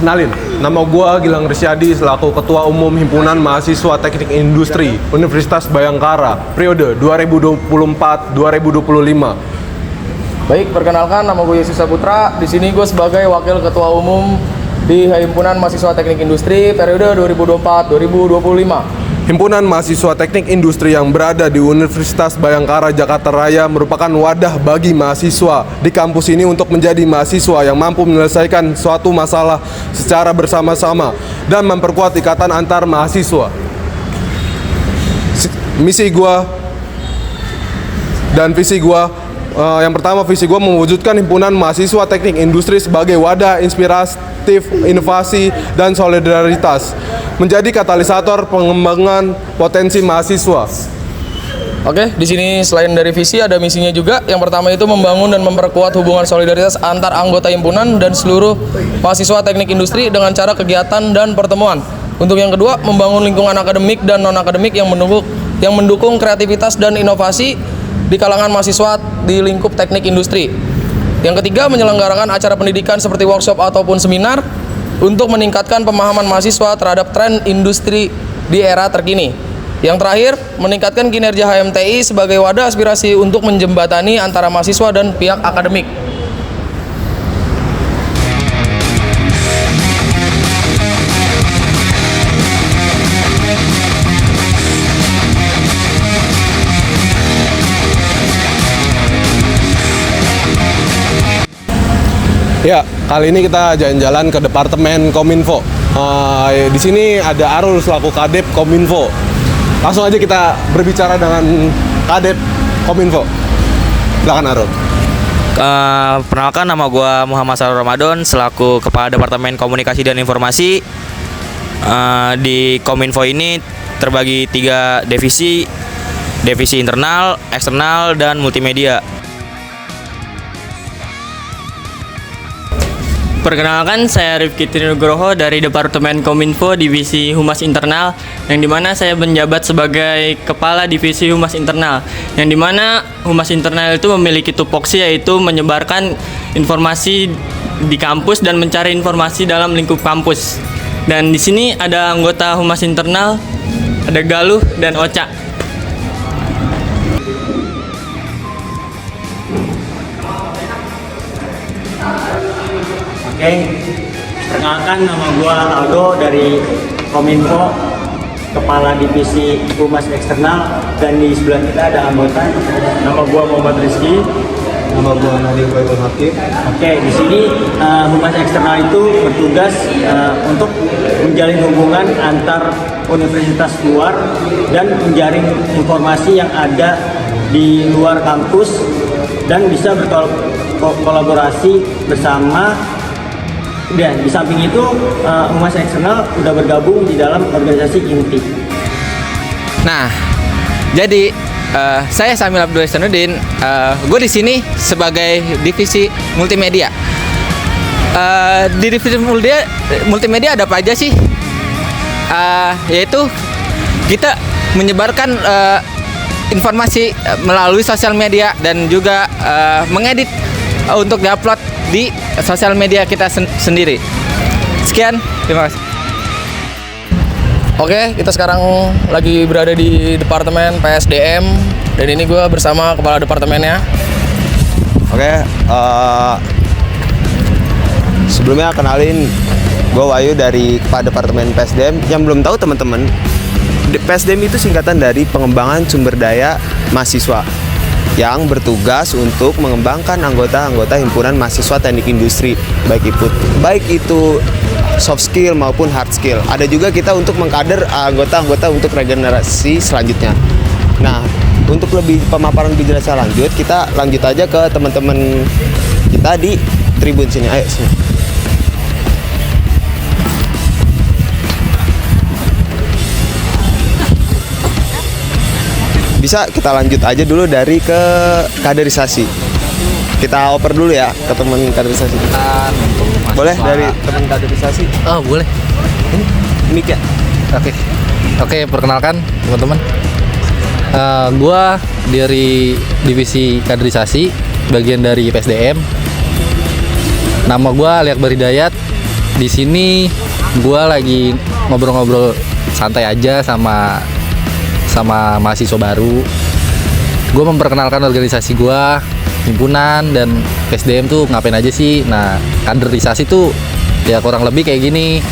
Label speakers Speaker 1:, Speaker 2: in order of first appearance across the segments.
Speaker 1: Kenalin, nama gua Gilang Risyadi selaku Ketua Umum Himpunan Mahasiswa Teknik Industri Universitas Bhayangkara periode 2024-2025.
Speaker 2: Baik, perkenalkan nama gue Yesus Saputra. Di sini gue sebagai Wakil Ketua Umum di Himpunan Mahasiswa Teknik Industri periode 2024-2025.
Speaker 1: Himpunan Mahasiswa Teknik Industri yang berada di Universitas Bhayangkara Jakarta Raya merupakan wadah bagi mahasiswa di kampus ini untuk menjadi mahasiswa yang mampu menyelesaikan suatu masalah secara bersama-sama dan memperkuat ikatan antar mahasiswa. Misi gua dan visi gua, yang pertama, visi gua mewujudkan Himpunan Mahasiswa Teknik Industri sebagai wadah inspiratif, inovasi, dan solidaritas, menjadi katalisator pengembangan potensi mahasiswa.
Speaker 2: Oke, di sini selain dari visi ada misinya juga. Yang pertama itu membangun dan memperkuat hubungan solidaritas antar anggota himpunan dan seluruh mahasiswa teknik industri dengan cara kegiatan dan pertemuan. Untuk yang kedua, membangun lingkungan akademik dan non-akademik yang mendukung kreativitas dan inovasi di kalangan mahasiswa di lingkup teknik industri. Yang ketiga, menyelenggarakan acara pendidikan seperti workshop ataupun seminar untuk meningkatkan pemahaman mahasiswa terhadap tren industri di era terkini. Yang terakhir, meningkatkan kinerja HMTI sebagai wadah aspirasi untuk menjembatani antara mahasiswa dan pihak akademik.
Speaker 1: Ya, kali ini kita jalan-jalan ke Departemen Kominfo. Di sini ada Arul selaku Kadep Kominfo. Langsung aja kita berbicara dengan Kadep Kominfo. Silakan Arul.
Speaker 3: Perkenalkan, nama gue Muhammad Sarul Ramadan selaku Kepala Departemen Komunikasi dan Informasi. Di Kominfo ini terbagi 3 divisi: divisi internal, eksternal, dan multimedia.
Speaker 4: Perkenalkan, saya Rifki Trinugroho dari Departemen Kominfo Divisi Humas Internal, yang dimana saya menjabat sebagai Kepala Divisi Humas Internal, yang dimana Humas Internal itu memiliki tupoksi, yaitu menyebarkan informasi di kampus dan mencari informasi dalam lingkup kampus. Dan di sini ada anggota Humas Internal, ada Galuh dan Ocha.
Speaker 5: Oke, perkenalkan, nama gua Aldo dari Kominfo, Kepala Divisi Humas Eksternal, dan di sebelah kita ada anggota.
Speaker 6: Nama gua Muhammad Rizky. Nama gua Nadir Baikul Hakim.
Speaker 5: Oke, di sini Humas Eksternal itu bertugas untuk menjalin hubungan antar universitas luar dan menjaring informasi yang ada di luar kampus dan bisa berkolaborasi bersama. Dan di samping itu, Humas Eksternal udah bergabung di dalam organisasi INTI.
Speaker 3: Nah, jadi saya Samil Abdul Ihsanuddin. Gue di sini sebagai divisi multimedia. Di divisi multimedia ada apa aja sih? Yaitu kita menyebarkan informasi melalui sosial media dan juga mengedit untuk diupload di sosial media kita sendiri. Sekian, terima kasih.
Speaker 2: Oke, kita sekarang lagi berada di Departemen PSDM dan ini gue bersama Kepala Departemennya.
Speaker 7: Oke, sebelumnya kenalin, gue Wahyu dari Kepala Departemen PSDM. Yang belum tahu teman-teman, PSDM itu singkatan dari Pengembangan Sumber Daya Mahasiswa, yang bertugas untuk mengembangkan anggota-anggota himpunan mahasiswa teknik industri, baik itu soft skill maupun hard skill. Ada juga kita untuk mengkader anggota-anggota untuk regenerasi selanjutnya. Nah, untuk lebih pemaparan lebih jelas lanjut, kita lanjut aja ke teman-teman kita di tribun sini. Ayo sini. Bisa kita lanjut aja dulu dari ke kaderisasi. Kita oper dulu ya ke teman kaderisasi. Boleh dari teman kaderisasi?
Speaker 8: Oh, boleh.
Speaker 7: Ini ya.
Speaker 8: Oke, perkenalkan teman-teman. Gua dari divisi kaderisasi, bagian dari PSDM. Nama gua Aliakbar Hidayat di sini gue lagi ngobrol-ngobrol santai aja sama mahasiswa baru. Gue memperkenalkan organisasi gue, himpunan dan PSDM tuh ngapain aja sih. Nah, kaderisasi tuh ya kurang lebih kayak gini.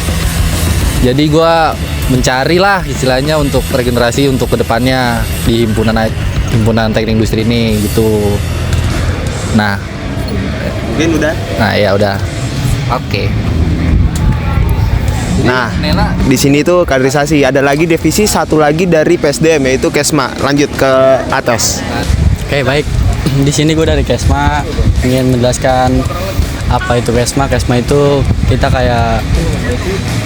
Speaker 8: Jadi gue mencari lah istilahnya untuk regenerasi untuk kedepannya di himpunan teknik industri ini gitu. Nah,
Speaker 7: Mungkin udah.
Speaker 8: nah ya udah. Oke.
Speaker 7: Nah, di sini tuh kaderisasi. Ada lagi divisi satu lagi dari PSDM yaitu Kesma. Lanjut ke atas.
Speaker 9: Oke, baik. Di sini gue dari Kesma ingin menjelaskan apa itu Kesma. Kesma itu kita kayak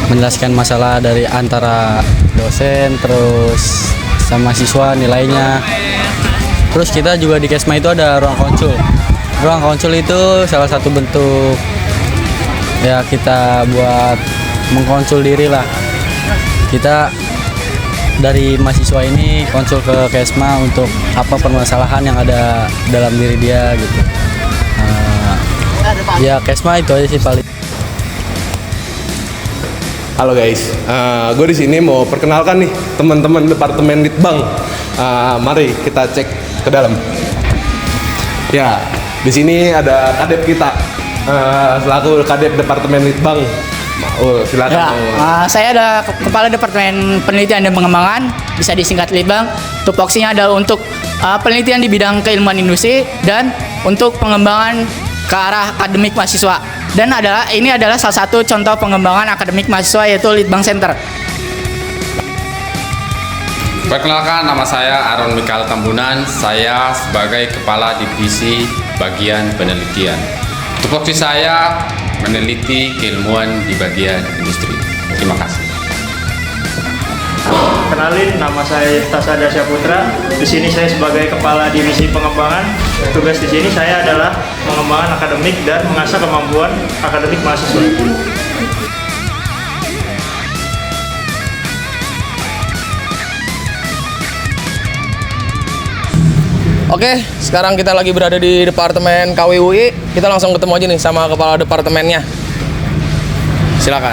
Speaker 9: menjelaskan masalah dari antara dosen terus sama siswa nilainya. Terus kita juga di Kesma itu ada ruang konsul. Ruang konsul itu salah satu bentuk ya kita buat mengkonsul diri lah. Kita dari mahasiswa ini konsul ke Kesma untuk apa permasalahan yang ada dalam diri dia gitu. Ya Kesma itu aja sih paling.
Speaker 1: Halo guys, gue di sini mau perkenalkan nih teman-teman departemen Litbang. Mari kita cek ke dalam. Ya, di sini ada kadep kita selaku kadep departemen Litbang. Silakan.
Speaker 10: Ya, saya ada kepala departemen penelitian dan pengembangan, bisa disingkat Litbang. Tupoksinya adalah untuk penelitian di bidang keilmuan industri dan untuk pengembangan ke arah akademik mahasiswa. Dan ini adalah salah satu contoh pengembangan akademik mahasiswa yaitu Litbang Center.
Speaker 11: Perkenalkan, nama saya Aaron Mikael Tambunan. Saya sebagai Kepala Divisi Bagian Penelitian. Tupoksi saya meneliti keilmuan di bagian industri. Terima kasih.
Speaker 5: Kenalin, nama saya Tasada Syaputra. Di sini saya sebagai Kepala Divisi Pengembangan. Tugas di sini saya adalah pengembangan akademik dan mengasah kemampuan akademik mahasiswa.
Speaker 2: Oke, sekarang kita lagi berada di Departemen KWUI. Kita langsung ketemu aja nih sama kepala departemennya. Silakan.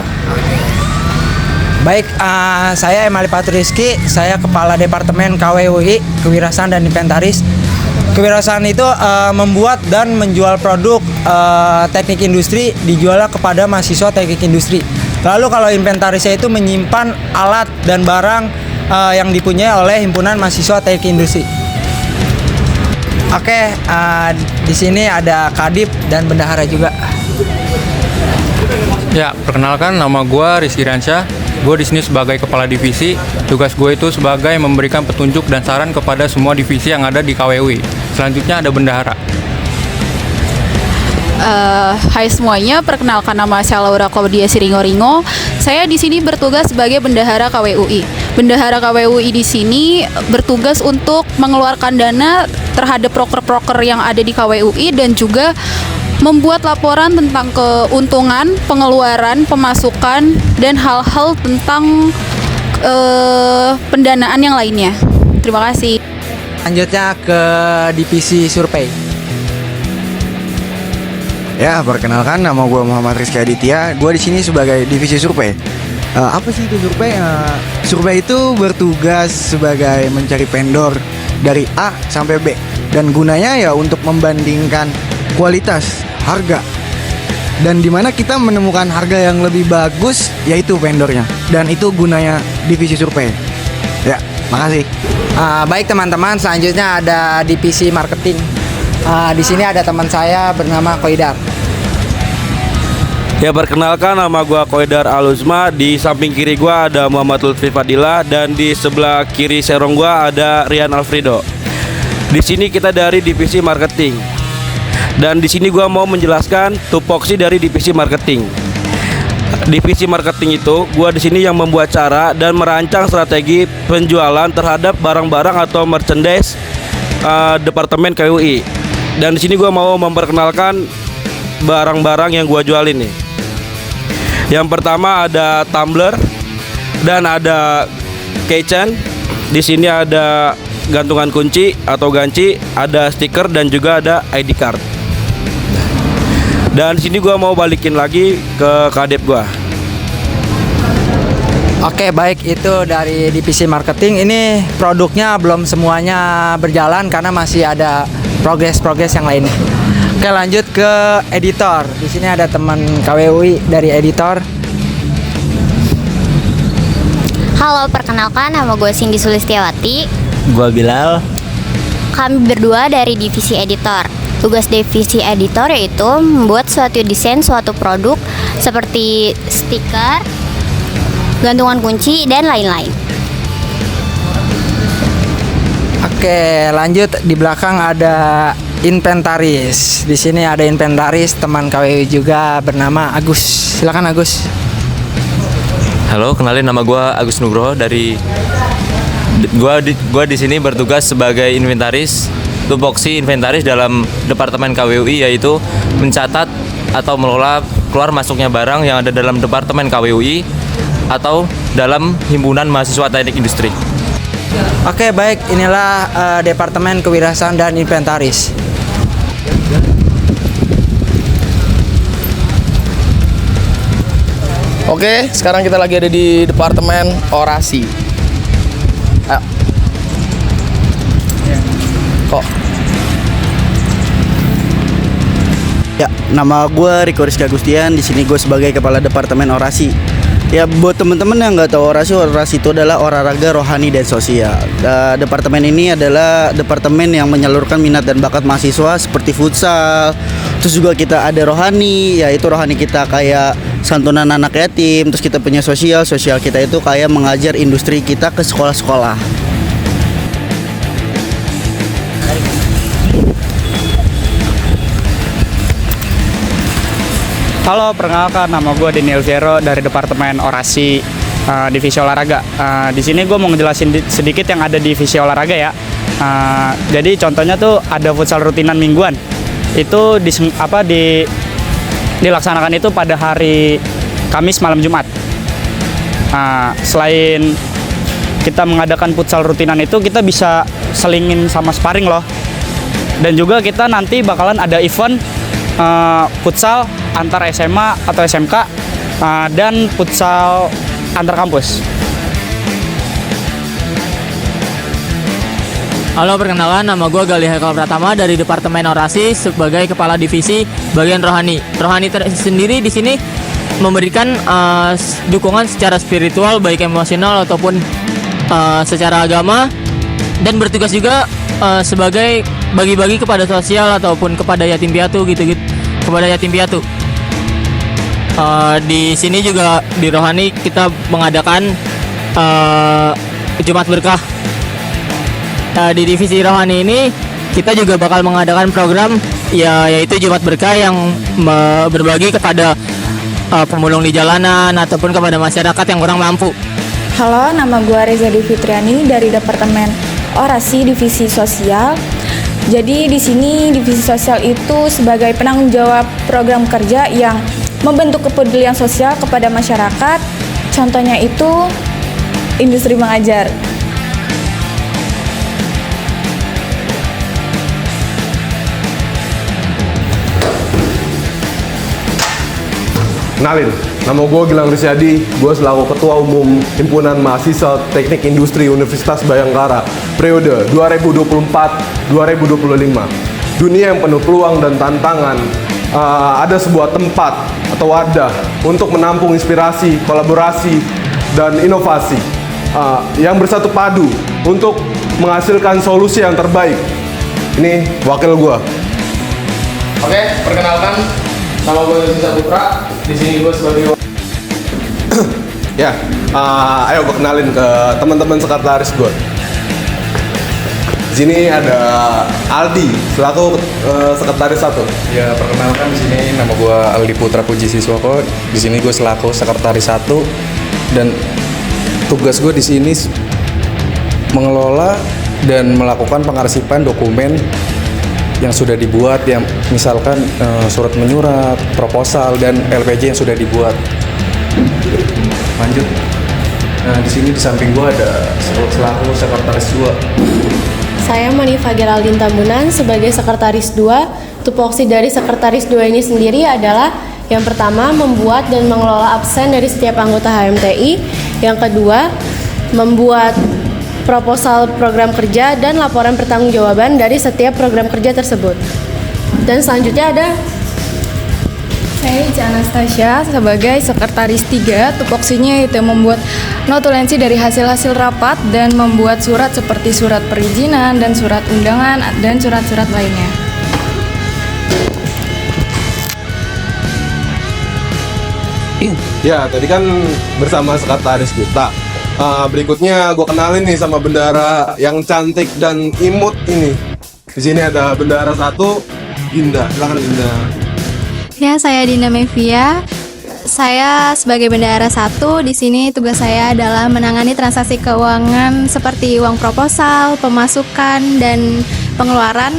Speaker 12: Baik, saya Emali Patriski, saya Kepala Departemen KWUI, Kewirausahaan dan Inventaris. Kewirausahaan itu membuat dan menjual produk teknik industri dijual kepada mahasiswa teknik industri. Lalu kalau inventarisnya itu menyimpan alat dan barang yang dipunyai oleh himpunan mahasiswa teknik industri. Oke, di sini ada Kadip dan Bendahara juga.
Speaker 13: Ya, perkenalkan nama gue Rizky Ransyah. Gue di sini sebagai kepala divisi. Tugas gue itu sebagai memberikan petunjuk dan saran kepada semua divisi yang ada di KWUI. Selanjutnya ada Bendahara.
Speaker 14: Hai semuanya, perkenalkan nama saya Laura Claudia Siringo-Ringo. Saya di sini bertugas sebagai Bendahara KWUI. Bendahara KWUI di sini bertugas untuk mengeluarkan dana terhadap proker-proker yang ada di KWUI dan juga membuat laporan tentang keuntungan, pengeluaran, pemasukan, dan hal-hal tentang pendanaan yang lainnya. Terima kasih.
Speaker 12: Lanjutnya ke divisi survei.
Speaker 15: Ya, perkenalkan nama gue Muhammad Rizky Aditya. Gue di sini sebagai divisi survei. Apa sih itu survei? Survei itu bertugas sebagai mencari vendor dari A sampai B dan gunanya ya untuk membandingkan kualitas, harga, dan dimana kita menemukan harga yang lebih bagus yaitu vendornya, dan itu gunanya divisi survei. Ya, makasih.
Speaker 12: Baik teman-teman, selanjutnya ada divisi marketing. Di sini ada teman saya bernama Koidar.
Speaker 3: Ya, perkenalkan nama gua Koidar Aluzma. Di samping kiri gua ada Muhammad Lutfi Fadila dan di sebelah kiri serong gua ada Rian Alfredo. Di sini kita dari divisi marketing. Dan di sini gua mau menjelaskan tupoksi dari divisi marketing. Divisi marketing itu gua di sini yang membuat cara dan merancang strategi penjualan terhadap barang-barang atau merchandise departemen KWUI. Dan di sini gua mau memperkenalkan barang-barang yang gua jualin nih. Yang pertama ada tumbler dan ada keychain. Di sini ada gantungan kunci atau ganci, ada stiker dan juga ada ID card. Dan di sini gue mau balikin lagi ke kadep gue.
Speaker 12: Oke, baik, itu dari divisi marketing. Ini produknya belum semuanya berjalan karena masih ada progres yang lainnya. Oke, lanjut ke editor. Di sini ada teman KWUI dari editor.
Speaker 16: Halo, perkenalkan nama gue Cindy Sulistiawati.
Speaker 3: Gue Bilal.
Speaker 16: Kami berdua dari divisi editor. Tugas divisi editor yaitu membuat suatu desain suatu produk seperti stiker, gantungan kunci, dan lain-lain.
Speaker 12: Oke, lanjut di belakang ada inventaris. Di sini ada inventaris, teman KWUI juga bernama Agus. Silakan Agus.
Speaker 3: Halo, kenalin nama gue Agus Nugroho dari gua di sini bertugas sebagai inventaris, tupoksi inventaris dalam Departemen KWUI, yaitu mencatat atau mengelola keluar masuknya barang yang ada dalam Departemen KWUI atau dalam Himpunan Mahasiswa Teknik Industri.
Speaker 12: Oke, baik, inilah Departemen Kewirausahaan dan Inventaris.
Speaker 2: Oke, sekarang kita lagi ada di Departemen Orasi. Ayo. Kok?
Speaker 17: Ya, nama gue Riko Rizky Agustian. Di sini gue sebagai Kepala Departemen Orasi. Ya, buat teman-teman yang nggak tahu orasi itu adalah olahraga rohani dan sosial. Departemen ini adalah departemen yang menyalurkan minat dan bakat mahasiswa seperti futsal. Terus juga kita ada rohani, yaitu rohani kita kayak santunan anak yatim. Terus kita punya sosial kita itu kayak mengajar industri kita ke sekolah-sekolah.
Speaker 18: Halo, perkenalkan nama gue Daniel Vero dari Departemen Orasi Divisi Olahraga. Di sini gue mau ngejelasin sedikit yang ada di divisi olahraga ya. Jadi contohnya tuh ada futsal rutinan mingguan. Itu dilaksanakan itu pada hari Kamis malam Jumat. Selain kita mengadakan futsal rutinan itu, kita bisa selingin sama sparring loh. Dan juga kita nanti bakalan ada event futsal antar SMA atau SMK dan futsal antar kampus.
Speaker 4: Halo, perkenalkan nama gue Gali Haikal Pratama dari Departemen Orasi sebagai Kepala Divisi Bagian Rohani. Rohani sendiri di sini memberikan dukungan secara spiritual, baik emosional ataupun secara agama, dan bertugas juga sebagai bagi-bagi kepada sosial ataupun kepada yatim piatu gitu-gitu, kepada yatim piatu. Di sini juga di Rohani kita mengadakan Jumat Berkah. Di divisi Rohani ini kita juga bakal mengadakan program yaitu Jumat Berkah yang berbagi kepada pemulung di jalanan ataupun kepada masyarakat yang kurang mampu.
Speaker 19: Halo, nama gue Reza Fitriani dari Departemen Orasi Divisi Sosial. Jadi di sini divisi sosial itu sebagai penanggung jawab program kerja yang membentuk kepedulian sosial kepada masyarakat. Contohnya itu industri mengajar.
Speaker 1: Kenalin, nama gue Gilang Risyadi, gue selaku Ketua Umum Himpunan Mahasiswa Teknik Industri Universitas Bhayangkara periode 2024-2025. Dunia yang penuh peluang dan tantangan, ada sebuah tempat atau wadah untuk menampung inspirasi, kolaborasi, dan inovasi yang bersatu padu untuk menghasilkan solusi yang terbaik. Ini wakil gue.
Speaker 2: Oke, perkenalkan, nama gue Yusuf Putra. Di sini gue sebagai
Speaker 1: ya, ayo gue kenalin ke teman-teman sekretaris gue. Di sini ada Aldi selaku sekretaris 1.
Speaker 6: Ya, perkenalkan di sini nama gue Aldi Putra Puji Siswako. Di sini gue selaku sekretaris 1 dan tugas gue di sini mengelola dan melakukan pengarsipan dokumen yang sudah dibuat, yang misalkan surat menyurat, proposal, dan LPJ yang sudah dibuat. Lanjut. Nah, di sini di samping gua ada selaku sekretaris 2.
Speaker 20: Saya Manifa Geraldine Tambunan sebagai sekretaris 2. Tupoksi dari Sekretaris 2 ini sendiri adalah yang pertama, membuat dan mengelola absen dari setiap anggota HMTI. Yang kedua, membuat proposal program kerja dan laporan pertanggungjawaban dari setiap program kerja tersebut. Dan selanjutnya ada
Speaker 19: Saya Ica Anastasia sebagai Sekretaris 3. Tupoksinya itu membuat notulensi dari hasil-hasil rapat dan membuat surat seperti surat perizinan dan surat undangan dan surat-surat lainnya.
Speaker 1: Ya, tadi kan bersama sekretaris kita. Berikutnya gue kenalin nih sama bendahara yang cantik dan imut ini. Di sini ada bendahara 1, Dinda. Silakan Dinda.
Speaker 21: Ya, saya Dinda Mevia. Saya sebagai bendahara 1, di sini tugas saya adalah menangani transaksi keuangan seperti uang proposal, pemasukan, dan pengeluaran,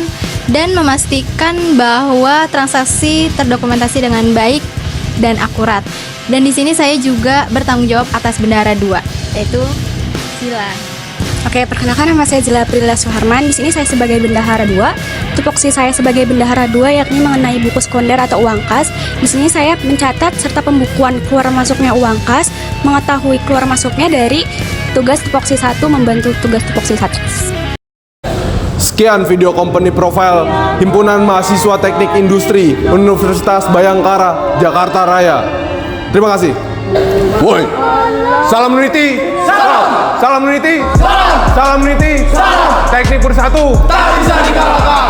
Speaker 21: dan memastikan bahwa transaksi terdokumentasi dengan baik dan akurat. Dan di sini saya juga bertanggung jawab atas bendahara 2, yaitu Zila.
Speaker 22: Oke, perkenalkan nama saya Zila Prilila Suharman. Di sini saya sebagai bendahara 2. Tupoksi saya sebagai bendahara 2 yakni mengenai buku sekunder atau uang kas. Di sini saya mencatat serta pembukuan keluar masuknya uang kas, mengetahui keluar masuknya dari tugas tupoksi 1 membantu tugas tupoksi 1.
Speaker 1: Sekian video company profile Himpunan Mahasiswa Teknik Industri Universitas Bhayangkara Jakarta Raya. Terima kasih. Woi. Salam meneliti. Salam meneliti. Salam meneliti. Teknik bersatu tak bisa dikalahkan.